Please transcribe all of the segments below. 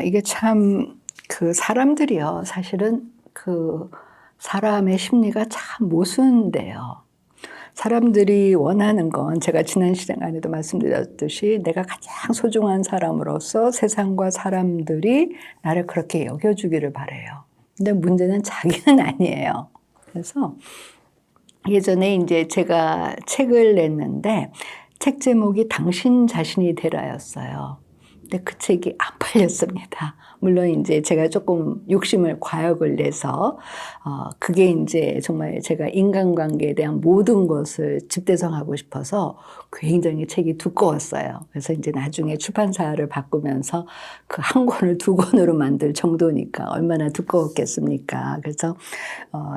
이게 참 그 사람들이요. 사실은 그 사람의 심리가 참 모순돼요. 사람들이 원하는 건 제가 지난 시간에도 말씀드렸듯이 내가 가장 소중한 사람으로서 세상과 사람들이 나를 그렇게 여겨주기를 바라요. 근데 문제는 자기는 아니에요. 그래서 예전에 이제 제가 책을 냈는데 책 제목이 당신 자신이 되라였어요. 근데 그 책이 안 팔렸습니다. 물론 이제 제가 조금 욕심을 과욕을 내서 그게 인제 정말 제가 인간관계에 대한 모든 것을 집대성하고 싶어서 굉장히 책이 두꺼웠어요. 그래서 인제 나중에 출판사를 바꾸면서 그 한 권을 두 권으로 만들 정도니까 얼마나 두꺼웠겠습니까. 그래서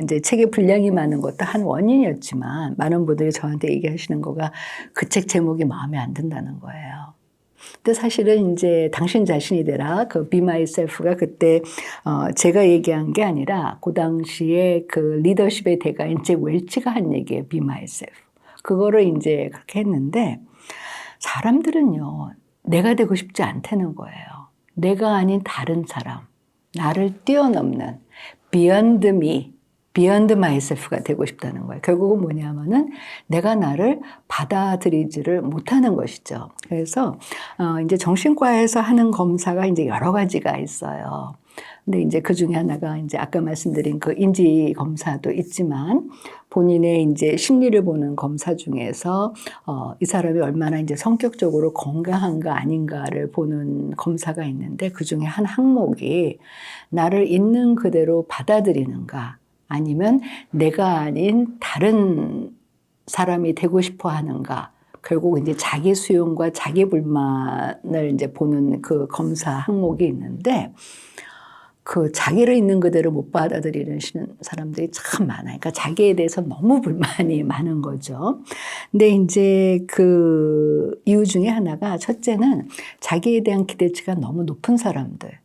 인제 책의 분량이 많은 것도 한 원인이었지만 많은 분들이 저한테 얘기하시는 거가 그 책 제목이 마음에 안 든다는 거예요. 근데 사실은 인제 당신 자신이 되라 그 Be Myself가 그때 제가 얘기한 게 아니라 그 당시에 그 리더십의 대가인 잭 웰치가 한 얘기예요. Be Myself. 그거를 인제 그렇게 했는데 사람들은요. 내가 되고 싶지 않다는 거예요. 내가 아닌 다른 사람, 나를 뛰어넘는 Beyond Me, Beyond Myself가 되고 싶다는 거예요. 결국은 뭐냐면은 내가 나를 받아들이지를 못하는 것이죠. 그래서 이제 정신과에서 하는 검사가 이제 여러 가지가 있어요. 근데 이제 그 중에 하나가 이제 아까 말씀드린 그 인지 검사도 있지만 본인의 이제 심리를 보는 검사 중에서 이 사람이 얼마나 이제 성격적으로 건강한가 아닌가를 보는 검사가 있는데 그 중에 한 항목이 나를 있는 그대로 받아들이는가 아니면 내가 아닌 다른 사람이 되고 싶어 하는가. 결국 이제 자기 수용과 자기 불만을 이제 보는 그 검사 항목이 있는데 그 자기를 있는 그대로 못 받아들이는 사람들이 참 많아요. 그러니까 자기에 대해서 너무 불만이 많은 거죠. 근데 이제 그 이유 중에 하나가 첫째는 자기에 대한 기대치가 너무 높은 사람들.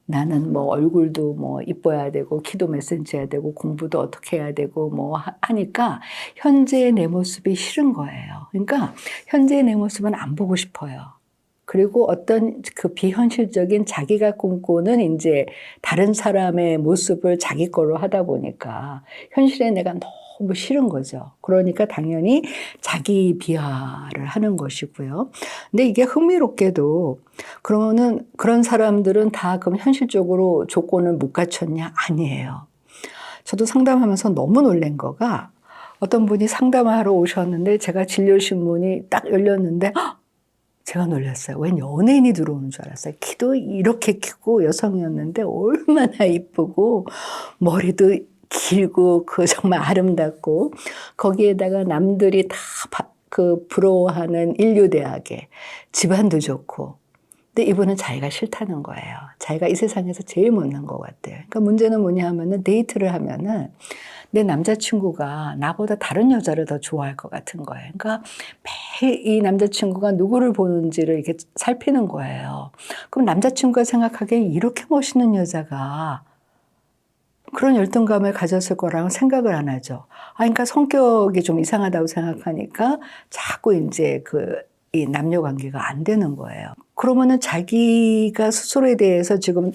나는 뭐 얼굴도 뭐 이뻐야 되고 키도 몇 센치 해야 되고 공부도 어떻게 해야 되고 뭐 하니까 현재의 내 모습이 싫은 거예요. 그러니까 현재의 내 모습은 안 보고 싶어요. 그리고 어떤 그 비현실적인 자기가 꿈꾸는 이제 다른 사람의 모습을 자기 거로 하다 보니까 현실의 내가 너무 싫은 거죠. 그러니까 당연히 자기 비하를 하는 것이고요. 근데 이게 흥미롭게도 그러면은 그런 사람들은 다 그럼 현실적으로 조건을 못 갖췄냐? 아니에요. 저도 상담하면서 너무 놀란 거가 어떤 분이 상담하러 오셨는데 제가 진료신문이 딱 열렸는데 제가 놀랐어요. 웬 연예인이 들어오는 줄 알았어요. 키도 이렇게 크고 여성이었는데 얼마나 이쁘고 머리도 길고 그 정말 아름답고 거기에다가 남들이 다 그 부러워하는 인류대학에 집안도 좋고 근데 이분은 자기가 싫다는 거예요. 자기가 이 세상에서 제일 못난 것 같대요. 그러니까 문제는 뭐냐 하면은 데이트를 하면은 내 남자친구가 나보다 다른 여자를 더 좋아할 것 같은 거예요. 그러니까 매일 이 남자친구가 누구를 보는지를 이렇게 살피는 거예요. 그럼 남자친구가 생각하기에 이렇게 멋있는 여자가 그런 열등감을 가졌을 거라고 생각을 안 하죠. 그러니까 성격이 좀 이상하다고 생각하니까 자꾸 이제 이 남녀 관계가 안 되는 거예요. 그러면은 자기가 스스로에 대해서 지금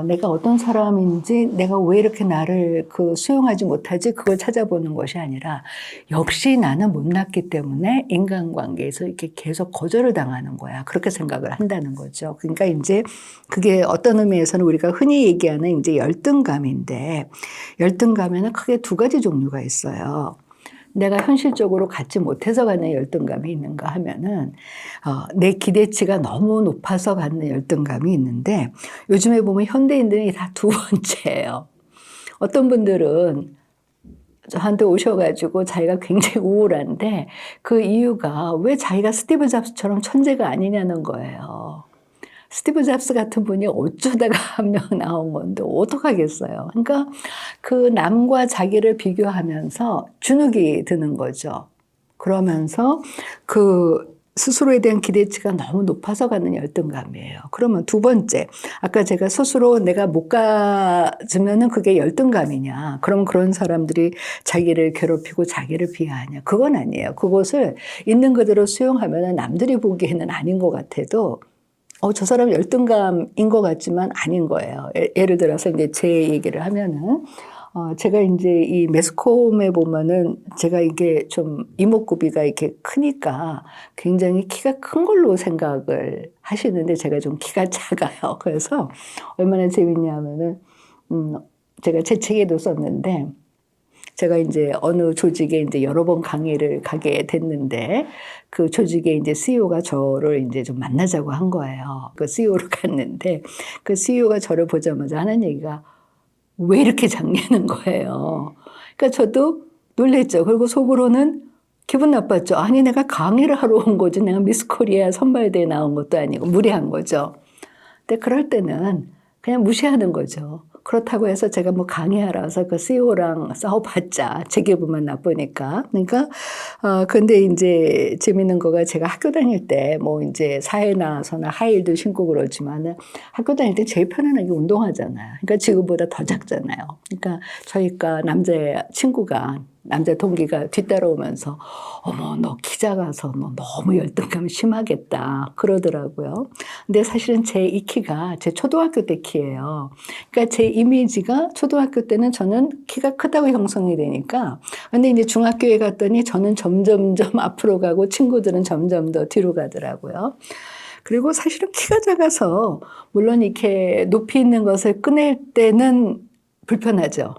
내가 어떤 사람인지 내가 왜 이렇게 나를 수용하지 못하지 그걸 찾아보는 것이 아니라 역시 나는 못났기 때문에 인간관계에서 이렇게 계속 거절을 당하는 거야. 그렇게 생각을 한다는 거죠. 그러니까 이제 그게 어떤 의미에서는 우리가 흔히 얘기하는 이제 열등감인데 열등감에는 크게 두 가지 종류가 있어요. 내가 현실적으로 갖지 못해서 갖는 열등감이 있는가 하면은 내 기대치가 너무 높아서 갖는 열등감이 있는데 요즘에 보면 현대인들이 다 두 번째예요. 어떤 분들은 저한테 오셔가지고 자기가 굉장히 우울한데 그 이유가 왜 자기가 스티브 잡스처럼 천재가 아니냐는 거예요. 스티브 잡스 같은 분이 어쩌다가 한 명 나온 건데 어떡하겠어요. 그러니까 그 남과 자기를 비교하면서 주눅이 드는 거죠. 그러면서 그 스스로에 대한 기대치가 너무 높아서 갖는 열등감이에요. 그러면 두 번째, 아까 제가 스스로 내가 못 가지면은 그게 열등감이냐. 그럼 그런 사람들이 자기를 괴롭히고 자기를 비하하냐. 그건 아니에요. 그것을 있는 그대로 수용하면은 남들이 보기에는 아닌 것 같아도 저 사람 열등감인 것 같지만 아닌 거예요. 예를 들어서 이제 제 얘기를 하면은, 제가 이제 이 매스컴에 보면은 제가 이게 좀 이목구비가 이렇게 크니까 굉장히 키가 큰 걸로 생각을 하시는데 제가 좀 키가 작아요. 그래서 얼마나 재밌냐면은, 제가 제 책에도 썼는데, 제가 이제 어느 조직에 이제 여러 번 강의를 가게 됐는데 그 조직의 이제 CEO가 저를 이제 좀 만나자고 한 거예요. 그 CEO로 갔는데 그 CEO가 저를 보자마자 하는 얘기가 왜 이렇게 작냐는 거예요. 그러니까 저도 놀랬죠. 그리고 속으로는 기분 나빴죠. 아니 내가 강의를 하러 온 거지 내가 미스 코리아 선발대에 나온 것도 아니고 무례한 거죠. 근데 그럴 때는 그냥 무시하는 거죠. 그렇다고 해서 제가 뭐 강의하러 와서 그 CEO랑 싸워봤자 제 기분만 나쁘니까. 그러니까, 근데 이제 재밌는 거가 제가 학교 다닐 때 뭐 이제 사회 나와서나 하이힐도 신고 그러지만은 학교 다닐 때 제일 편안하게 운동하잖아요. 그러니까 지금보다 더 작잖아요. 그러니까 저희가 남자 친구가 남자 동기가 뒤따라오면서 어머 너 키 작아서 너 너무 열등감 심하겠다 그러더라고요. 근데 사실은 제 이 키가 제 초등학교 때 키예요. 그러니까 제 이미지가 초등학교 때는 저는 키가 크다고 형성이 되니까 근데 이제 중학교에 갔더니 저는 점점점 앞으로 가고 친구들은 점점 더 뒤로 가더라고요. 그리고 사실은 키가 작아서 물론 이렇게 높이 있는 것을 꺼낼 때는 불편하죠.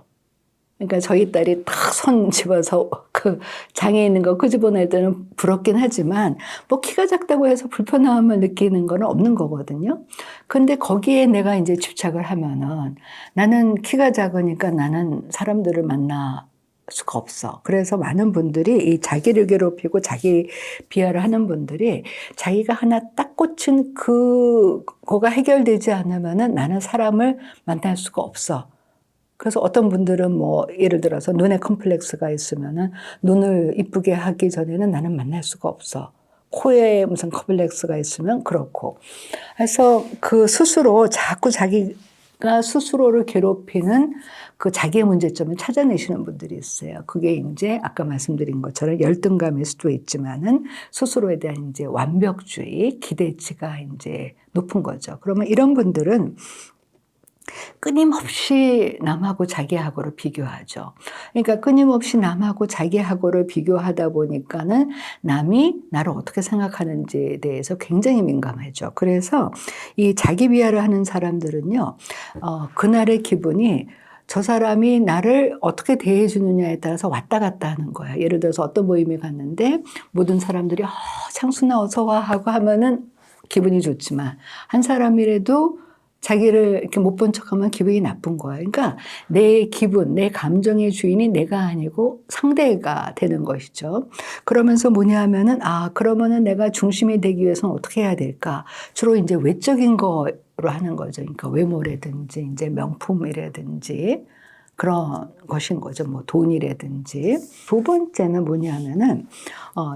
그러니까 저희 딸이 딱 손 집어서 그 장에 있는 거 끄집어낼 때는 부럽긴 하지만 뭐 키가 작다고 해서 불편함을 느끼는 건 없는 거거든요. 근데 거기에 내가 이제 집착을 하면은 나는 키가 작으니까 나는 사람들을 만나 수가 없어. 그래서 많은 분들이 이 자기를 괴롭히고 자기 비하를 하는 분들이 자기가 하나 딱 꽂힌 그거가 해결되지 않으면은 나는 사람을 만날 수가 없어. 그래서 어떤 분들은 뭐 예를 들어서 눈에 컴플렉스가 있으면은 눈을 이쁘게 하기 전에는 나는 만날 수가 없어. 코에 무슨 컴플렉스가 있으면 그렇고. 그래서 그 스스로 자꾸 자기가 스스로를 괴롭히는 그 자기의 문제점을 찾아내시는 분들이 있어요. 그게 이제 아까 말씀드린 것처럼 열등감일 수도 있지만은 스스로에 대한 이제 완벽주의, 기대치가 이제 높은 거죠. 그러면 이런 분들은 끊임없이 남하고 자기하고를 비교하죠. 그러니까 끊임없이 남하고 자기하고를 비교하다 보니까는 남이 나를 어떻게 생각하는지에 대해서 굉장히 민감해져. 그래서 이 자기 비하를 하는 사람들은요, 그날의 기분이 저 사람이 나를 어떻게 대해주느냐에 따라서 왔다 갔다 하는 거예요. 예를 들어서 어떤 모임에 갔는데 모든 사람들이 창순아 어서 와 하고 하면은 기분이 좋지만 한 사람이라도 자기를 이렇게 못 본 척하면 기분이 나쁜 거예요. 그러니까 내 기분, 내 감정의 주인이 내가 아니고 상대가 되는 것이죠. 그러면서 뭐냐 하면은 그러면은 내가 중심이 되기 위해서는 어떻게 해야 될까? 주로 이제 외적인 거로 하는 거죠. 그러니까 외모라든지 이제 명품이라든지 그런 것인 거죠. 뭐 돈이라든지. 두 번째는 뭐냐면은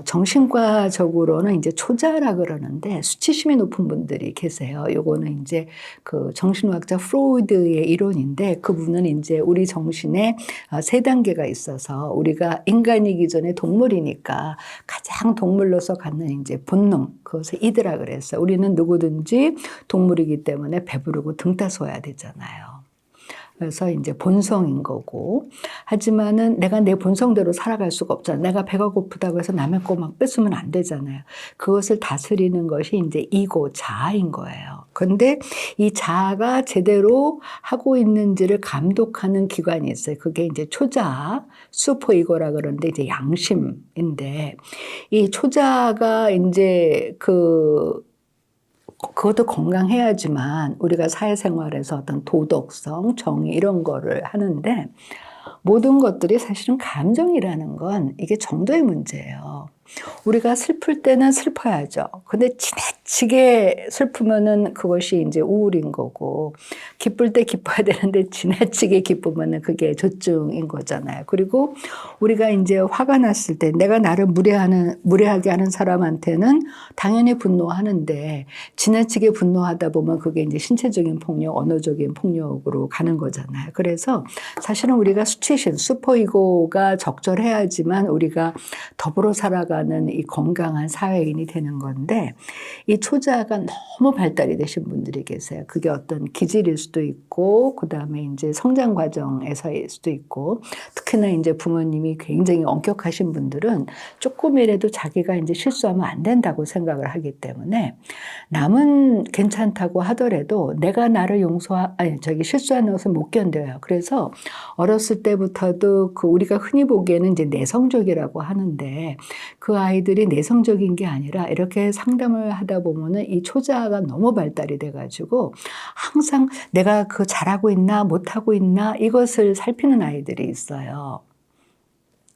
정신과적으로는 이제 초자라 그러는데 수치심이 높은 분들이 계세요. 요거는 이제 그 정신의학자 프로이드의 이론인데 그분은 이제 우리 정신에 세 단계가 있어서 우리가 인간이기 전에 동물이니까 가장 동물로서 갖는 이제 본능 그것을 이드라 그랬어요. 우리는 누구든지 동물이기 때문에 배부르고 등 따서야 되잖아요. 그래서 이제 본성인 거고. 하지만은 내가 내 본성대로 살아갈 수가 없잖아요. 내가 배가 고프다고 해서 남의 거 막 뺏으면 안 되잖아요. 그것을 다스리는 것이 이제 이고, 자아인 거예요. 그런데 이 자아가 제대로 하고 있는지를 감독하는 기관이 있어요. 그게 이제 초자아, 슈퍼이고라 그러는데 이제 양심인데 이 초자아가 이제 그것도 건강해야지만 우리가 사회생활에서 어떤 도덕성, 정의 이런 거를 하는데 모든 것들이 사실은 감정이라는 건 이게 정도의 문제예요. 우리가 슬플 때는 슬퍼야죠. 근데 지나치게 슬프면은 그것이 이제 우울인 거고, 기쁠 때 기뻐야 되는데 지나치게 기쁘면은 그게 조증인 거잖아요. 그리고 우리가 이제 화가 났을 때 내가 나를 무례하게 하는 사람한테는 당연히 분노하는데 지나치게 분노하다 보면 그게 이제 신체적인 폭력, 언어적인 폭력으로 가는 거잖아요. 그래서 사실은 우리가 수치심, 슈퍼이고가 적절해야지만 우리가 더불어 살아가 돌아가는 이 건강한 사회인이 되는 건데 이 초자아가 너무 발달이 되신 분들이 계세요. 그게 어떤 기질일 수도 있고 그다음에 인제 성장 과정에서일 수도 있고 특히나 인제 부모님이 굉장히 엄격하신 분들은 쪼끔이라도 자기가 인제 실수하면 안 된다고 생각을 하기 때문에 남은 괜찮다고 하더라도 내가 나를 실수하는 것을 못 견뎌요. 그래서 어렸을 때부터도 그 우리가 흔히 보기에는 이제 내성적이라고 하는데 그 아이들이 내성적인 게 아니라 이렇게 상담을 하다 보면은 이 초자아가 너무 발달이 돼 가지고 항상 내가 그 잘하고 있나 못하고 있나 이것을 살피는 아이들이 있어요.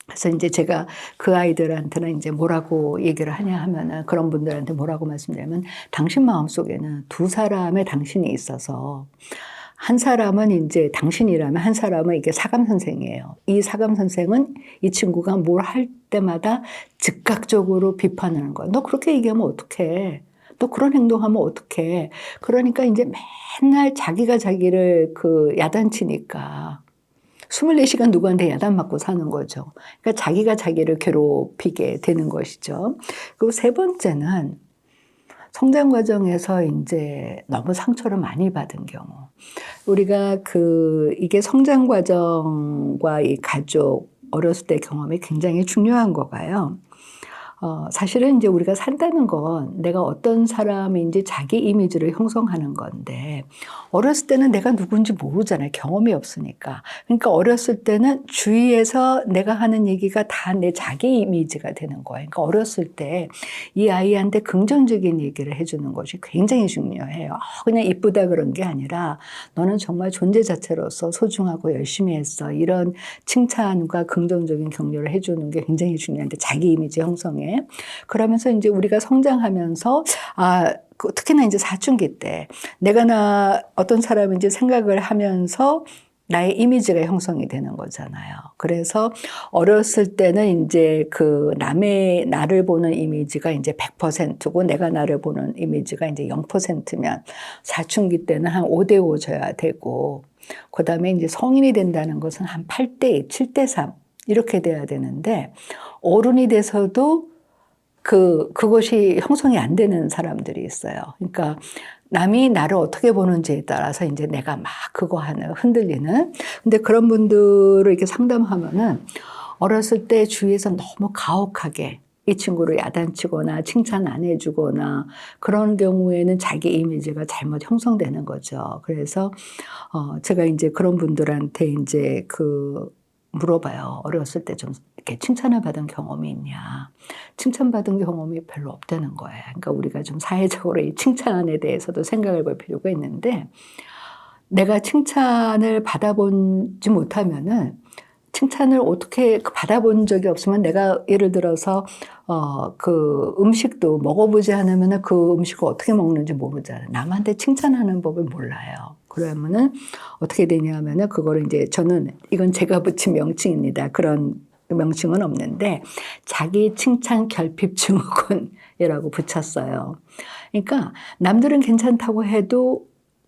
그래서 인제 제가 그 아이들한테는 인제 뭐라고 얘기를 하냐 하면은 그런 분들한테 뭐라고 말씀드리냐면 당신 마음속에는 두 사람의 당신이 있어서 한 사람은 인제 당신이라면 한 사람은 이게 사감 선생이에요. 이 사감 선생은 이 친구가 뭘 할 때마다 즉각적으로 비판하는 거야. "너 그렇게 얘기하면 어떡해. 너 그런 행동하면 어떡해." 그러니까 인제 맨날 자기가 자기를 그 야단치니까 24시간 누구한테 야단 맞고 사는 거죠. 그러니까 자기가 자기를 괴롭히게 되는 것이죠. 그리고 세 번째는 성장 과정에서 인제 너무 상처를 많이 받은 경우. 우리가 이게 성장 과정과 이 가족, 어렸을 때 경험이 굉장히 중요한 거가요. 사실은 인제 우리가 산다는 건 내가 어떤 사람인지 자기 이미지를 형성하는 건데 어렸을 때는 내가 누군지 모르잖아요. 경험이 없으니까. 그러니까 어렸을 때는 주위에서 내가 하는 얘기가 다 내 자기 이미지가 되는 거예요. 그러니까 어렸을 때 이 아이한테 긍정적인 얘기를 해 주는 것이 굉장히 중요해요. 그냥 이쁘다 그런 게 아니라 "너는 정말 존재 자체로서 소중하고 열심히 했어." 이런 칭찬과 긍정적인 격려를 해 주는 게 굉장히 중요한데 자기 이미지 형성에. 그러면서 인제 우리가 성장하면서 특히나 인제 사춘기 때 내가 어떤 사람인지 생각을 하면서 나의 이미지가 형성이 되는 거잖아요. 그래서 어렸을 때는 인제 남의 나를 보는 이미지가 인제 100%고 내가 나를 보는 이미지가 인제 0%면 사춘기 때는 한 5:5 져야 되고 그다음에 인제 성인이 된다는 것은 한 8:2, 7:3 이렇게 돼야 되는데 어른이 돼서도 그것이 형성이 안 되는 사람들이 있어요. 그러니까 남이 나를 어떻게 보는지에 따라서 인제 내가 막 흔들리는. 근데 그런 분들을 이렇게 상담하면은 어렸을 때 주위에서 너무 가혹하게 이 친구를 야단치거나 칭찬 안 해 주거나 그런 경우에는 자기 이미지가 잘못 형성되는 거죠. 그래서 제가 인제 그런 분들한테 인제 물어봐요. "어렸을 때 좀 이렇게 칭찬을 받은 경험이 있냐?" 칭찬받은 경험이 별로 없다는 거예요. 그러니까 우리가 좀 사회적으로 이 칭찬에 대해서도 생각해 볼 필요가 있는데 내가 칭찬을 받아보지 못하면은 칭찬을 어떻게 받아본 적이 없으면 내가 예를 들어서 음식도 먹어보지 않으면은 그 음식을 어떻게 먹는지 모르잖아요. 남한테 칭찬하는 법을 몰라요. 그러면은 어떻게 되냐면은 그거를 인제 이건 제가 붙인 명칭입니다. 그런 명칭은 없는데 자기 칭찬 결핍 증후군이라고 붙였어요. 그러니까 남들은 괜찮다고 해도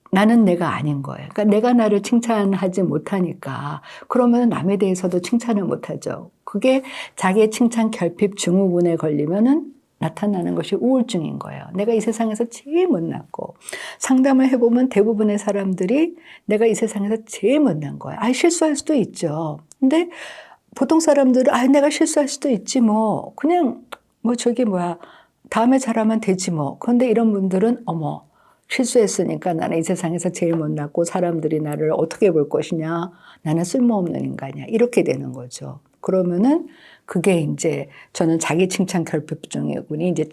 나는 내가 아닌 거예요. 그러니까 내가 나를 칭찬하지 못하니까 그러면 남에 대해서도 칭찬을 못하죠. 그게 자기의 칭찬 결핍 증후군에 걸리면은 나타나는 것이 우울증인 거예요. 내가 이 세상에서 제일 못났고 상담을 해보면 대부분의 사람들이 내가 이 세상에서 제일 못난 거예요. 실수할 수도 있죠. 근데 보통 사람들은 내가 실수할 수도 있지 뭐. 그냥 다음에 잘하면 되지 뭐. 그런데 이런 분들은 어머 실수했으니까 나는 이 세상에서 제일 못났고 사람들이 나를 어떻게 볼 것이냐. 나는 쓸모없는 인간이야. 이렇게 되는 거죠. 그러면은 그게 인제 저는 자기 칭찬 결핍 증후군이 인제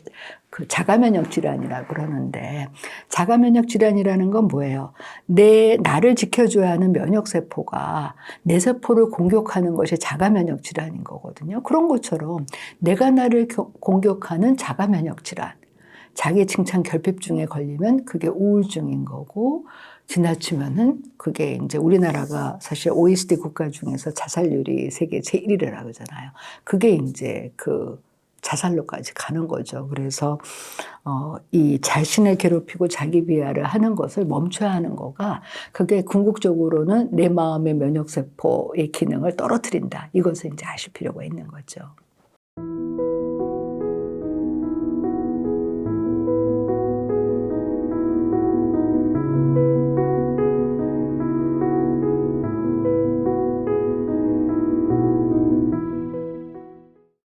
자가 면역 질환이라고 그러는데 자가 면역 질환이라는 건 뭐예요? 나를 지켜줘야 하는 면역 세포가 내 세포를 공격하는 것이 자가 면역 질환인 거거든요. 그런 것처럼 내가 나를 공격하는 자가 면역 질환. 자기 칭찬 결핍증에 걸리면 그게 우울증인 거고 지나치면은 그게 인제 우리나라가 사실 OECD 국가 중에서 자살률이 세계 제1위라고 그러잖아요. 그게 인제 자살로까지 가는 거죠. 그래서 이 자신을 괴롭히고 자기 비하를 하는 것을 멈춰야 하는 거가 그게 궁극적으로는 내 마음의 면역 세포의 기능을 떨어뜨린다. 이것을 인제 아실 필요가 있는 거죠.